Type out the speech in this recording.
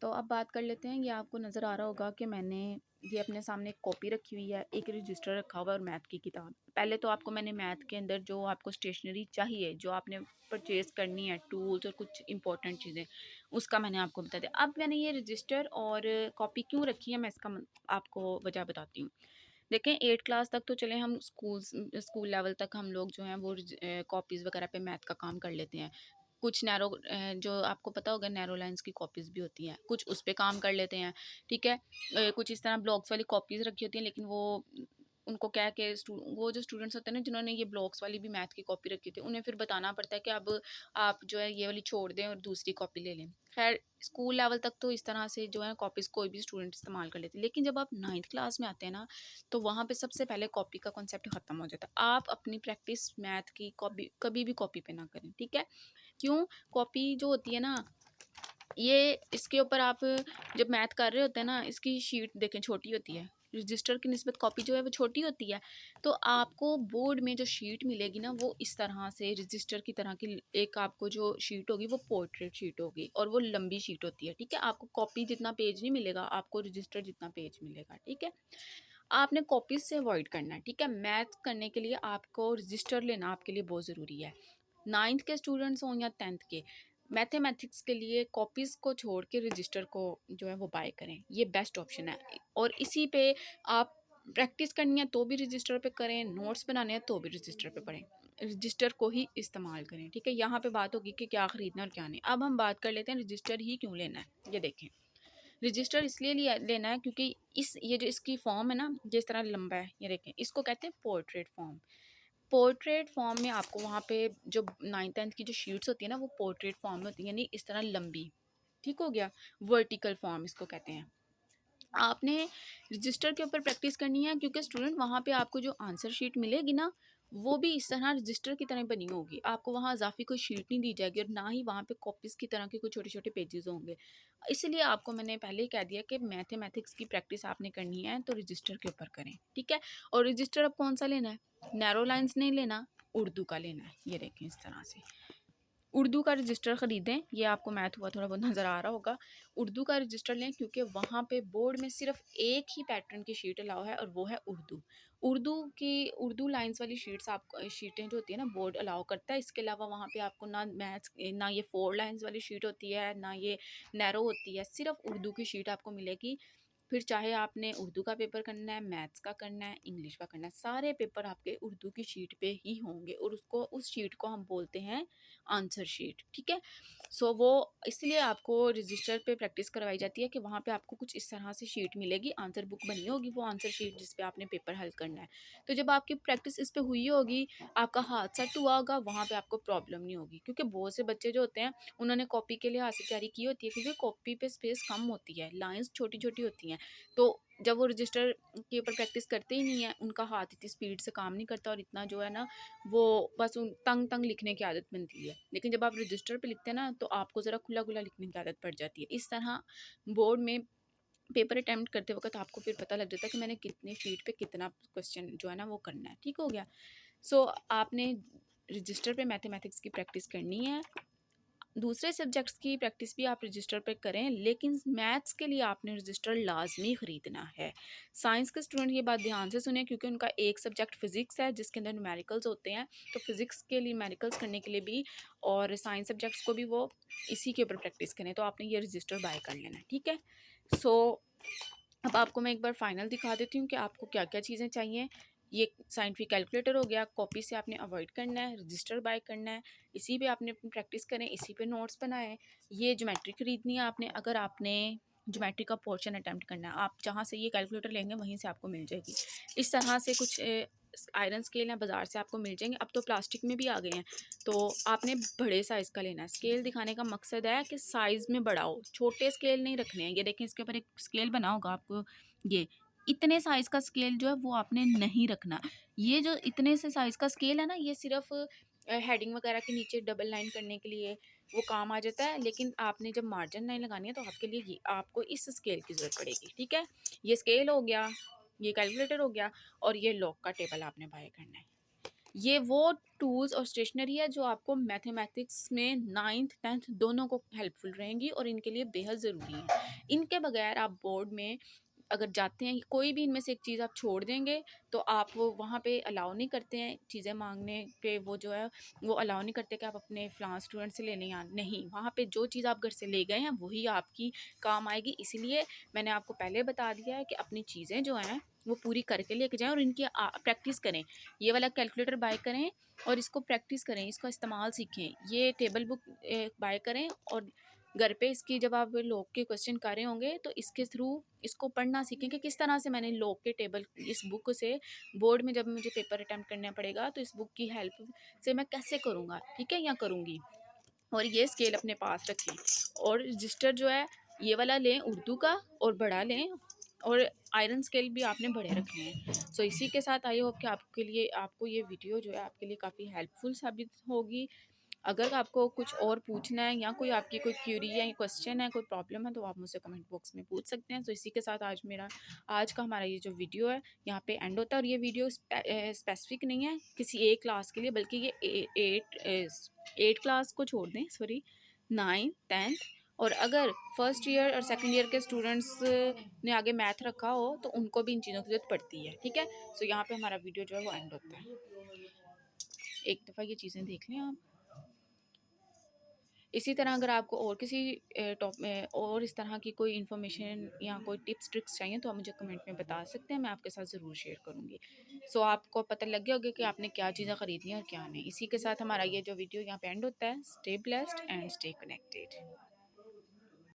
तो अब बात कर लेते हैं। ये आपको नज़र आ रहा होगा कि मैंने ये अपने सामने एक कॉपी रखी हुई है, एक रजिस्टर रखा हुआ है और मैथ की किताब। पहले तो आपको मैंने मैथ के अंदर जो आपको स्टेशनरी चाहिए, जो आपने परचेज़ करनी है, टूल्स और कुछ इंपॉर्टेंट चीज़ें, उसका मैंने आपको बता दिया। अब मैंने ये रजिस्टर और कॉपी क्यों रखी है, मैं इसका आपको वजह बताती हूँ। देखें, 8 क्लास तक तो चले हम स्कूल लेवल तक हम लोग जो हैं वो कॉपीज़ वगैरह पे मैथ का काम कर लेते हैं। कुछ नैरो जो आपको पता होगा नैरो लाइन्स की कॉपीज़ भी होती हैं, कुछ उस पे काम कर लेते हैं, ठीक है। कुछ इस तरह ब्लॉक्स वाली कॉपीज़ रखी होती हैं, लेकिन वो उनको कह के वो जो स्टूडेंट्स होते हैं ना जिन्होंने ये ब्लॉक्स वाली भी मैथ की कॉपी रखी थी, उन्हें फिर बताना पड़ता है कि अब आप जो है ये वाली छोड़ दें और दूसरी कॉपी ले लें। खैर, स्कूल लेवल तक तो इस तरह से जो है कॉपीज़ कोई भी स्टूडेंट इस्तेमाल कर लेते हैं, लेकिन जब आप 9th क्लास में आते हैं ना, तो वहाँ पे सबसे पहले कॉपी का कॉन्सेप्ट ख़त्म हो जाता है। आप अपनी प्रैक्टिस मैथ की कॉपी कभी भी कॉपी पे ना करें, ठीक है। क्यों? कॉपी जो होती है ना, ये इसके ऊपर आप जब मैथ कर रहे होते हैं ना, इसकी शीट देखें छोटी होती है। रजिस्टर की निस्बत कॉपी जो है वो छोटी होती है। तो आपको बोर्ड में जो शीट मिलेगी ना, वो इस तरह से रजिस्टर की तरह की एक आपको जो शीट होगी वो पोर्ट्रेट शीट होगी और वो लंबी शीट होती है, ठीक है। आपको कॉपी जितना पेज नहीं मिलेगा, आपको रजिस्टर जितना पेज मिलेगा, ठीक है। आपने कॉपीज़ से अवॉइड करना है, ठीक है। मैथ करने के लिए आपको रजिस्टर लेना आपके लिए बहुत ज़रूरी है। 9th के स्टूडेंट्स हों या 10th के, मैथमेटिक्स के लिए कॉपीज़ को छोड़ के रजिस्टर को जो है वो बाय करें, ये बेस्ट ऑप्शन है। और इसी पे आप प्रैक्टिस करनी है तो भी रजिस्टर पे करें, नोट्स बनाने हैं तो भी रजिस्टर पे पढ़ें, रजिस्टर को ही इस्तेमाल करें, ठीक है। यहाँ पे बात होगी कि क्या ख़रीदना और क्या नहीं। अब हम बात कर लेते हैं रजिस्टर ही क्यों लेना है। ये देखें, रजिस्टर इसलिए लिया लेना है क्योंकि ये जो इसकी फॉर्म है ना, जिस तरह लंबा है, ये देखें, इसको कहते हैं पोर्ट्रेट फॉर्म। पोर्ट्रेट फॉर्म में आपको वहाँ पे जो 9th-10th की जो शीट्स होती है ना, वो पोर्ट्रेट फॉर्म में होती है, यानी इस तरह लंबी, ठीक हो गया। वर्टिकल फॉर्म इसको कहते हैं। आपने रजिस्टर के ऊपर प्रैक्टिस करनी है क्योंकि स्टूडेंट वहाँ पे आपको जो आंसर शीट मिलेगी ना, वो भी इस तरह रजिस्टर की तरह बनी होगी। आपको वहाँ इजाफी कोई शीट नहीं दी जाएगी और ना ही वहाँ पे कॉपीज़ की तरह के कोई छोटे छोटे पेजेस होंगे। इसलिए आपको मैंने पहले ही कह दिया कि मैथमेटिक्स की प्रैक्टिस आपने करनी है तो रजिस्टर के ऊपर करें, ठीक है। और रजिस्टर अब कौन सा लेना है? नैरो लाइन्स नहीं लेना, उर्दू का लेना है। ये देखें इस तरह से उर्दू का रजिस्टर ख़रीदें। ये आपको मैथ हुआ थोड़ा बहुत नज़र आ रहा होगा। उर्दू का रजिस्टर लें क्योंकि वहाँ पे बोर्ड में सिर्फ एक ही पैटर्न की शीट अलाउ है और वो है उर्दू। उर्दू लाइंस वाली शीटें जो होती है ना, बोर्ड अलाउ करता है। इसके अलावा वहाँ पे आपको ना ये 4 लाइंस वाली शीट होती है, ना ये नैरो होती है, सिर्फ उर्दू की शीट आपको मिलेगी। फिर चाहे आपने उर्दू का पेपर करना है, मैथ्स का करना है, इंग्लिश का करना है, सारे पेपर आपके उर्दू की शीट पे ही होंगे और उस शीट को हम बोलते हैं आंसर शीट, ठीक है। सो वो इसलिए आपको रजिस्टर पे प्रैक्टिस करवाई जाती है कि वहाँ पे आपको कुछ इस तरह से शीट मिलेगी, आंसर बुक बनी होगी, वो आंसर शीट जिस पे आपने पेपर हल करना है। तो जब आपकी प्रैक्टिस इस पे हुई होगी, आपका हाथ सेट हुआ होगा, वहाँ पे आपको प्रॉब्लम नहीं होगी। क्योंकि बहुत से बच्चे जो होते हैं, उन्होंने कॉपी के लिहाज से तैयारी की होती है क्योंकि कॉपी पे स्पेस कम होती है, लाइन्स छोटी छोटी होती हैं। तो जब वो रजिस्टर के ऊपर प्रैक्टिस करते ही नहीं है, उनका हाथ इतनी स्पीड से काम नहीं करता और इतना जो है ना, वो बस उन तंग तंग लिखने की आदत बनती है। लेकिन जब आप रजिस्टर पे लिखते हैं ना, तो आपको ज़रा खुला खुला लिखने की आदत पड़ जाती है। इस तरह बोर्ड में पेपर अटैम्प्ट करते वक्त आपको फिर पता लग जाता है कि मैंने कितनी शीट पे कितना क्वेश्चन जो है ना वो करना है, ठीक हो गया। सो आपने रजिस्टर पे मैथमेटिक्स की प्रैक्टिस करनी है। दूसरे सब्जेक्ट्स की प्रैक्टिस भी आप रजिस्टर पर करें, लेकिन मैथ्स के लिए आपने रजिस्टर लाजमी ख़रीदना है। साइंस के स्टूडेंट ये बात ध्यान से सुने क्योंकि उनका एक सब्जेक्ट फ़िज़िक्स है जिसके अंदर न्यूमेरिकल्स होते हैं, तो फ़िज़िक्स के लिए न्यूमेरिकल्स करने के लिए भी और साइंस सब्जेक्ट्स को भी वो इसी के ऊपर प्रैक्टिस करें, तो आपने ये रजिस्टर बाय कर लेना है, ठीक है। सो अब आपको मैं एक बार फाइनल दिखा देती हूँ कि आपको क्या क्या चीज़ें चाहिए। ये साइंटिफिक कैलकुलेटर हो गया, कॉपी से आपने अवॉइड करना है, रजिस्टर बाय करना है, इसी पे आपने अपनी प्रैक्टिस करें, इसी पे नोट्स बनाएं। ये ज्योमेट्री खरीदनी है आपने, अगर आपने ज्योमेट्री का पोर्शन अटैम्प्ट करना है, आप जहाँ से ये कैलकुलेटर लेंगे वहीं से आपको मिल जाएगी। इस तरह से कुछ आयरन स्केल हैं, बाज़ार से आपको मिल जाएंगे। अब तो प्लास्टिक में भी आ गए हैं, तो आपने बड़े साइज़ का लेना है। स्केल दिखाने का मकसद है कि साइज़ में बड़ा हो, छोटे स्केल नहीं रखने हैं। ये देखें, इसके ऊपर एक स्केल बना होगा आपको, ये इतने साइज़ का स्केल जो है वो आपने नहीं रखना। ये जो इतने से साइज़ का स्केल है ना, ये सिर्फ हेडिंग वगैरह के नीचे डबल लाइन करने के लिए वो काम आ जाता है, लेकिन आपने जब मार्जिन लाइन लगानी है तो आपके लिए ये आपको इस स्केल की ज़रूरत पड़ेगी, ठीक है। ये स्केल हो गया, ये कैलकुलेटर हो गया और ये लॉग का टेबल आपने बाय करना है। ये वो टूल्स और स्टेशनरी है जो आपको मैथमेटिक्स में 9th 10th दोनों को हेल्पफुल रहेंगी और इनके लिए बेहद ज़रूरी हैं। इनके बगैर आप बोर्ड में अगर जाते हैं, कोई भी इनमें से एक चीज़ आप छोड़ देंगे तो आप वो वहाँ पे अलाउ नहीं करते हैं चीज़ें माँगने पे, वो जो है वो अलाउ नहीं करते कि आप अपने फ़लाँ स्टूडेंट से लेने आ नहीं, वहाँ पे जो चीज़ आप घर से ले गए हैं वही आपकी काम आएगी। इसीलिए मैंने आपको पहले बता दिया है कि अपनी चीज़ें जो हैं वो पूरी करके लेके जाएँ और इनकी प्रैक्टिस करें। ये वाला कैलकुलेटर बाय करें और इसको प्रैक्टिस करें, इसका इस्तेमाल सीखें। ये टेबल बुक बाय करें और घर पे इसकी जब आप लॉग के क्वेश्चन कर रहे होंगे तो इसके थ्रू इसको पढ़ना सीखें कि किस तरह से मैंने लॉग के टेबल इस बुक से बोर्ड में जब मुझे पेपर अटेम्प्ट करना पड़ेगा तो इस बुक की हेल्प से मैं कैसे करूँगा, ठीक है, या करूँगी। और ये स्केल अपने पास रखें और रजिस्टर जो है ये वाला लें उर्दू का और बड़ा लें, और आयरन स्केल भी आपने बड़े रखने हैं। सो इसी के साथ आई होप कि आपके लिए आपको ये वीडियो जो है आपके लिए काफ़ी हेल्पफुल साबित होगी। अगर आपको कुछ और पूछना है या कोई आपकी कोई क्यूरी है, क्वेश्चन है, कोई प्रॉब्लम है तो आप मुझसे कमेंट बॉक्स में पूछ सकते हैं। तो इसी के साथ आज का हमारा ये जो वीडियो है यहाँ पे एंड होता है। और ये वीडियो स्पेसिफिक नहीं है किसी एक क्लास के लिए, बल्कि ये 8 क्लास को छोड़ दें, सॉरी 9 10th, और अगर फर्स्ट ईयर और सेकंड ईयर के स्टूडेंट्स ने आगे मैथ रखा हो तो उनको भी इन चीज़ों की जरूरत पड़ती है, ठीक है। सो यहाँ पे हमारा वीडियो जो है वो एंड होता है। एक दफ़ा ये चीज़ें देख लें आप। इसी तरह अगर आपको और किसी और इस तरह की कोई इन्फॉर्मेशन या कोई टिप्स ट्रिक्स चाहिए तो आप मुझे कमेंट में बता सकते हैं, मैं आपके साथ ज़रूर शेयर करूँगी। सो आपको पता लग गया होगा कि आपने क्या चीज़ें ख़रीदनी है और क्या नहीं। इसी के साथ हमारा ये जो वीडियो यहाँ पे एंड होता है। Stay blessed and stay connected.